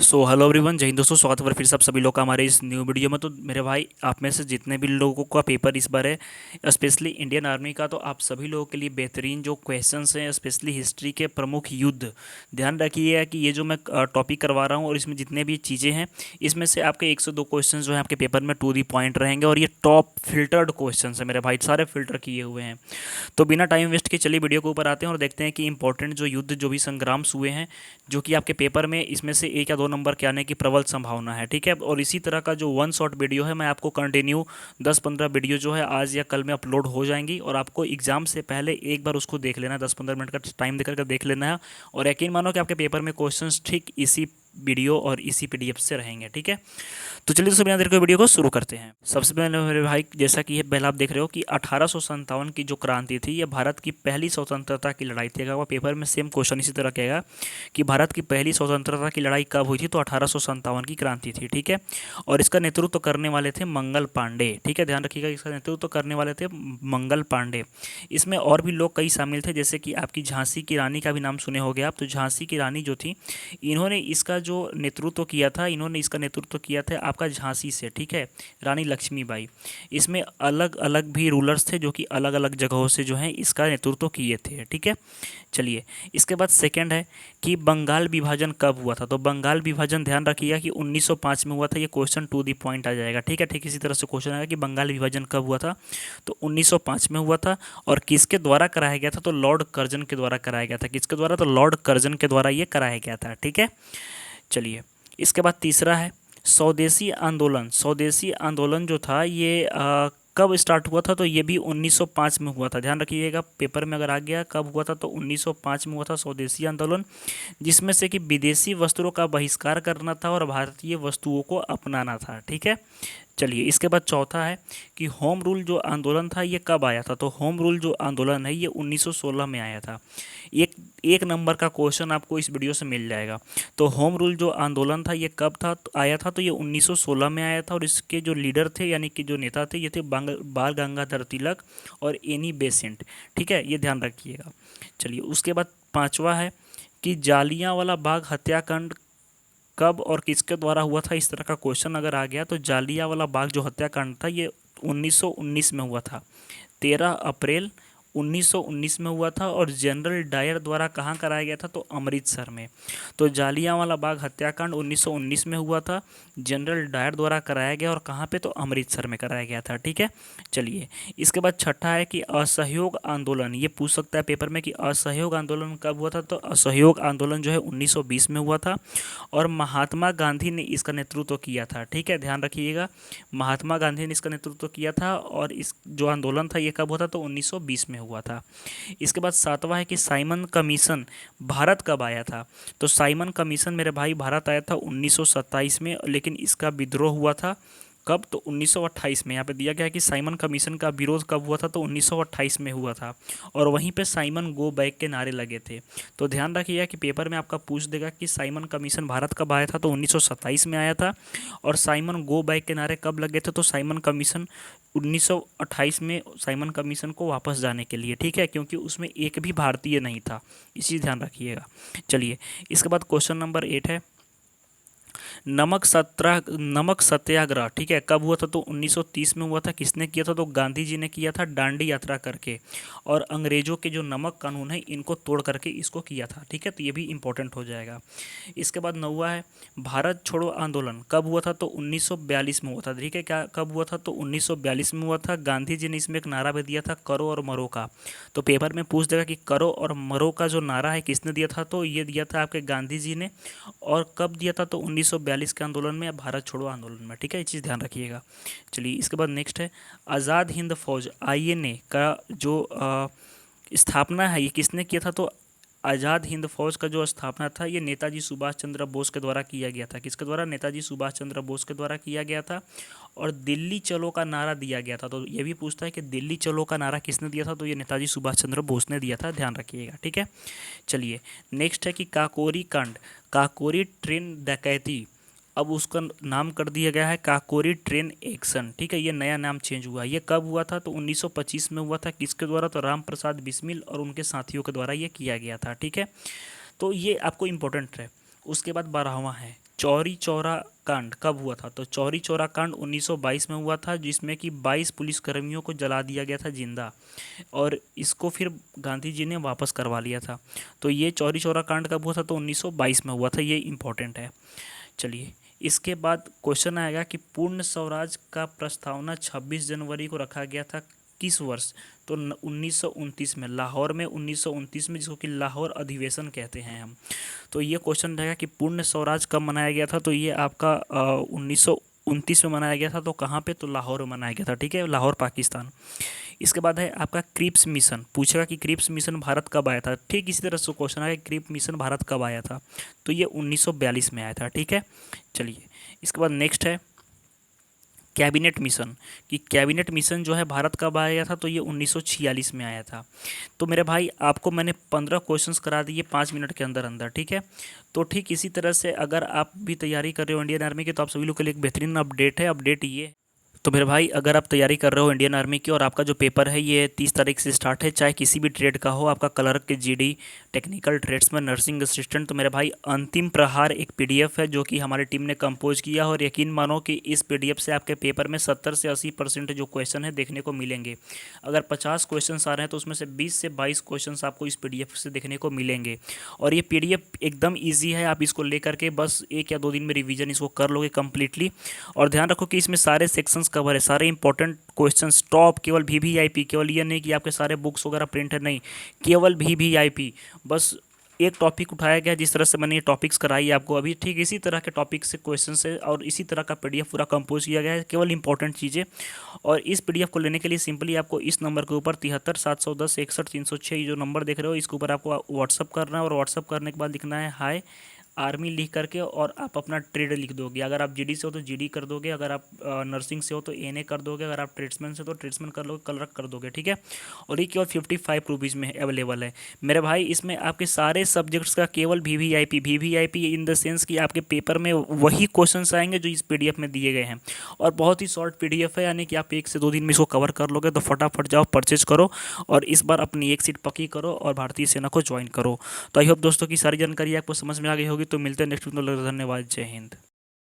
So hello everyone, जय हिंद दोस्तों। स्वागत है फिर से आप सभी लोग का हमारे इस न्यू वीडियो में। तो मेरे भाई, आप में से जितने भी लोगों का पेपर इस बार है, स्पेशली इंडियन आर्मी का, तो आप सभी लोगों के लिए बेहतरीन जो क्वेश्चंस हैं, स्पेशली हिस्ट्री के प्रमुख युद्ध, ध्यान रखिए कि ये जो मैं टॉपिक करवा रहा हूँ और इसमें जितने भी चीज़ें हैं, इसमें से आपके 102 क्वेश्चन जो हैं आपके पेपर में टू दी पॉइंट रहेंगे। और ये टॉप फिल्टर्ड क्वेश्चन है मेरे भाई, सारे फिल्टर किए हुए हैं। तो बिना टाइम वेस्ट के चलिए वीडियो के ऊपर आते हैं और देखते हैं कि इंपॉर्टेंट जो युद्ध, जो भी संग्राम हुए हैं, जो कि आपके पेपर में इसमें से एक या दो नंबर के आने की प्रबल संभावना है। ठीक है, और इसी तरह का जो वन शॉट वीडियो है, मैं आपको कंटिन्यू 10-15 वीडियो जो है आज या कल में अपलोड हो जाएंगी, और आपको एग्जाम से पहले एक बार उसको देख लेना है, 10-15 मिनट का टाइम देकर के देख लेना है। और यकीन मानो कि आपके पेपर में क्वेश्चंस ठीक इसी वीडियो और इसी पीडीएफ से रहेंगे। ठीक है, तो चलिए दोस्तों, बिना देर के वीडियो को शुरू करते हैं। सबसे पहले मेरे भाई, जैसा कि ये पहला आप देख रहे हो कि 1857 की जो क्रांति थी, ये भारत की पहली स्वतंत्रता की लड़ाई थी। अगर वो पेपर में सेम क्वेश्चन इसी तरह कहेगा कि भारत की पहली स्वतंत्रता की लड़ाई कब हुई थी, तो 1857 की क्रांति थी। ठीक है, और इसका नेतृत्व करने वाले थे मंगल पांडे। ठीक है, ध्यान रखिएगा, इसका नेतृत्व करने वाले थे मंगल पांडे। इसमें और भी लोग कई शामिल थे, जैसे कि आपकी झांसी की रानी का भी नाम सुने होंगे आप। तो झांसी की रानी जो थी, इन्होंने इसका जो नेतृत्व किया था, इन्होंने इसका नेतृत्व किया था आपका झांसी से। ठीक है, रानी लक्ष्मीबाई। इसमें अलग अलग भी रूलर्स थे, जो कि अलग अलग जगहों से जो है इसका नेतृत्व किए थे। ठीक है, चलिए, इसके बाद सेकंड है कि बंगाल विभाजन कब हुआ था। तो बंगाल विभाजन ध्यान रखिएगा कि 1905 में हुआ था। ये क्वेश्चन टू दी पॉइंट आ जाएगा। ठीक है, ठीक इसी तरह से क्वेश्चन आएगा कि बंगाल विभाजन कब हुआ था, तो 1905 में हुआ था। और किसके द्वारा कराया गया था, तो लॉर्ड कर्जन के द्वारा कराया गया था। किसके द्वारा, तो लॉर्ड कर्जन के द्वारा ये कराया गया था। ठीक है, चलिए, इसके बाद तीसरा है स्वदेशी आंदोलन। स्वदेशी आंदोलन जो था, ये कब स्टार्ट हुआ था, तो ये भी 1905 में हुआ था। ध्यान रखिएगा, पेपर में अगर आ गया कब हुआ था, तो 1905 में हुआ था स्वदेशी आंदोलन, जिसमें से कि विदेशी वस्त्रों का बहिष्कार करना था और भारतीय वस्तुओं को अपनाना था। ठीक है, चलिए, इसके बाद चौथा है कि होम रूल जो आंदोलन था, ये कब आया था। तो होम रूल जो आंदोलन है, ये 1916 में आया था। एक एक नंबर का क्वेश्चन आपको इस वीडियो से मिल जाएगा। तो होम रूल जो आंदोलन था, ये कब था, तो आया था, तो ये 1916 में आया था। और इसके जो लीडर थे, यानी कि जो नेता थे, ये थे बाल गंगाधर तिलक और एनी बेसेंट। ठीक है, ये ध्यान रखिएगा। चलिए, उसके बाद पांचवा है कि जालियांवाला बाग हत्याकांड कब और किसके द्वारा हुआ था। इस तरह का क्वेश्चन अगर आ गया, तो जालियांवाला बाग जो हत्याकांड था, ये 1919 में हुआ था। 13 अप्रैल 1919 में हुआ था। और जनरल डायर द्वारा कहाँ कराया गया था, तो अमृतसर में। तो जालियांवाला बाग हत्याकांड 1919 में हुआ था, जनरल डायर द्वारा कराया गया, और कहाँ पे, तो अमृतसर में कराया गया था। ठीक है, चलिए, इसके बाद छठा है कि असहयोग आंदोलन। ये पूछ सकता है पेपर में कि असहयोग आंदोलन कब हुआ था। तो असहयोग आंदोलन जो है 1920 में हुआ था, और महात्मा गांधी ने इसका नेतृत्व किया था। ठीक है, ध्यान रखिएगा, महात्मा गांधी ने इसका नेतृत्व किया था। और इस जो आंदोलन था, ये कब हुआ था, तो 1920 में हुआ था। इसके बाद सातवां है कि साइमन कमीशन भारत कब आया था। तो साइमन कमीशन मेरे भाई भारत आया था 1927 में, लेकिन इसका विद्रोह हुआ था कब, तो 1928 में। यहाँ पे दिया गया है कि साइमन कमीशन का विरोध कब हुआ था, तो 1928 में हुआ था। और वहीं पे साइमन गो बैक के नारे लगे थे। तो ध्यान रखिएगा कि पेपर में आपका पूछ देगा कि साइमन कमीशन भारत कब आया था, तो 1927 में आया था। और साइमन गो बैक के नारे कब लगे थे, तो साइमन कमीशन 1928 में, साइमन कमीशन को वापस जाने के लिए। ठीक है, क्योंकि उसमें एक भी भारतीय नहीं था, इसी ध्यान रखिएगा। चलिए, इसके बाद क्वेश्चन नंबर 8 है नमक सत्याग्रह। ठीक है, कब हुआ था, तो 1930 में हुआ था। किसने किया था, तो गांधी जी ने किया था, दांडी यात्रा करके। और अंग्रेजों के जो नमक कानून है, इनको तोड़ करके इसको किया था। ठीक है, तो ये भी इंपॉर्टेंट हो जाएगा। इसके बाद नौवा है भारत छोड़ो आंदोलन कब हुआ था, तो 1942 में हुआ था। ठीक है, क्या कब हुआ था, तो 1942 में हुआ था। गांधी जी ने इसमें एक नारा भी दिया था, करो और मरो का। तो पेपर में पूछ देगा कि करो और मरो का जो नारा है, किसने दिया था, तो ये दिया था आपके गांधी जी ने। और कब दिया था, तो 1942 के आंदोलन में या भारत छोड़ो आंदोलन में। ठीक है, ये चीज़ ध्यान रखिएगा। चलिए, इसके बाद नेक्स्ट है आज़ाद हिंद फौज आईएनए का जो स्थापना है, ये किसने किया था, तो आज़ाद हिंद फौज का जो स्थापना था, ये नेताजी सुभाष चंद्र बोस के द्वारा किया गया था। किसके द्वारा, नेताजी सुभाष चंद्र बोस के द्वारा किया गया था। और दिल्ली चलो का नारा दिया गया था। तो ये भी पूछता है कि दिल्ली चलो का नारा किसने दिया था, तो ये नेताजी सुभाष चंद्र बोस ने दिया था। ध्यान रखिएगा। ठीक है, चलिए, नेक्स्ट है कि काकोरी कांड, काकोरी ट्रेन डकैती, अब उसका नाम कर दिया गया है काकोरी ट्रेन एक्शन। ठीक है, ये नया नाम चेंज हुआ। ये कब हुआ था, तो 1925 में हुआ था। किसके द्वारा, तो राम प्रसाद बिस्मिल और उनके साथियों के द्वारा ये किया गया था। ठीक है, तो ये आपको इम्पोर्टेंट है। उसके बाद 12वां है चौरी चौरा कांड कब हुआ था? तो चौरी चौरा कांड 1922 में हुआ था, जिसमें कि 22 पुलिसकर्मियों को जला दिया गया था जिंदा, और इसको फिर गांधी जी ने वापस करवा लिया था। तो ये चौरी चौरा कांड कब हुआ था? तो 1922 में हुआ था, ये इम्पोर्टेंट है। चलिए, इसके बाद क्वेश्चन आएगा कि पूर्ण स्वराज का प्रस्तावना 26 जनवरी को रखा गया था किस वर्ष? तो 1929 में, लाहौर में 1929 में, जिसको कि लाहौर अधिवेशन कहते हैं हम। तो ये क्वेश्चन रहेगा कि पूर्ण स्वराज कब मनाया गया था? तो ये आपका 1929 में मनाया गया था। तो कहाँ पे? तो लाहौर में मनाया गया था, ठीक है, लाहौर पाकिस्तान। इसके बाद है आपका क्रिप्स मिशन। पूछेगा कि क्रिप्स मिशन भारत कब आया था। ठीक इसी तरह से क्वेश्चन आया कि क्रिप्स मिशन भारत कब आया था। तो ये 1942 में आया था, ठीक है। चलिए, इसके बाद नेक्स्ट है कैबिनेट मिशन, कि कैबिनेट मिशन जो है भारत कब आया था? तो ये 1946 में आया था। तो मेरे भाई, आपको मैंने 15 क्वेश्चंस करा दिए 5 मिनट के अंदर अंदर, ठीक है। तो ठीक इसी तरह से अगर आप भी तैयारी कर रहे हो इंडियन आर्मी की, तो आप सभी लोग के लिए एक बेहतरीन अपडेट है। अपडेट ये, तो मेरे भाई, अगर आप तैयारी कर रहे हो इंडियन आर्मी की और आपका जो पेपर है ये 30 तारीख से स्टार्ट है, चाहे किसी भी ट्रेड का हो, आपका क्लर्क के, GD, technical tradesman, nursing assistant, तो मेरे भाई अंतिम प्रहार एक पीडीएफ है जो कि हमारी टीम ने कंपोज किया, और यकीन मानो कि इस पीडीएफ से आपके पेपर में 70 से 80% जो क्वेश्चन है देखने को मिलेंगे। अगर 50 क्वेश्चन आ रहे हैं तो उसमें से 20 से 22 क्वेश्चन आपको इस पीडीएफ से देखने को मिलेंगे। और ये पीडीएफ एकदम ईजी है, आप इसको लेकर के बस 1 या 2 दिन में रिविजन इसको कर लोगे कम्प्लीटली। और ध्यान रखो कि इसमें सारे सेक्शंस कवर है, सारे इंपॉर्टेंट क्वेश्चंस टॉप, केवल वीवीआईपी, केवल ये नहीं कि आपके सारे बुक्स वगैरह प्रिंट है, नहीं, केवल वीवीआईपी। बस एक टॉपिक उठाया गया, जिस तरह से मैंने ये टॉपिक्स कराई आपको अभी, ठीक इसी तरह के टॉपिक से क्वेश्चन है, और इसी तरह का पीडीएफ पूरा कंपोज किया गया है, केवल इंपॉर्टेंट चीज़ें। और इस पीडीएफ को लेने के लिए सिंपली आपको इस नंबर के ऊपर 73 710 61 306 ये जो नंबर देख रहे हो, इसके ऊपर आपको व्हाट्सअप करना है, और व्हाट्सअप करने के बाद लिखना है हाय आर्मी लिख करके, और आप अपना ट्रेड लिख दोगे। अगर आप जीडी से हो तो जीडी कर दोगे, अगर आप नर्सिंग से हो तो एनए कर दोगे, अगर आप ट्रेड्समैन से हो तो ट्रेड्समैन कर लोगे, क्लर्क कर दोगे, ठीक है। और ये केवल 55 रुपीज़ में अवेलेबल है मेरे भाई। इसमें आपके सारे सब्जेक्ट्स का केवल वीवीआईपी इन द सेंस कि आपके पेपर में वही क्वेश्चन आएंगे जो इस पीडीएफ में दिए गए हैं, और बहुत ही शॉर्ट पीडीएफ है, यानी कि आप 1 से 2 दिन में इसको कवर कर लोगे। तो फटाफट जाओ, परचेज करो, और इस बार अपनी एक सीट पक्की करो और भारतीय सेना को ज्वाइन करो। तो आई होप दोस्तों की सारी जानकारी आपको समझ में आ गई होगी। तो मिलते हैं नेक्स्ट वीडियो में। धन्यवाद, जय हिंद।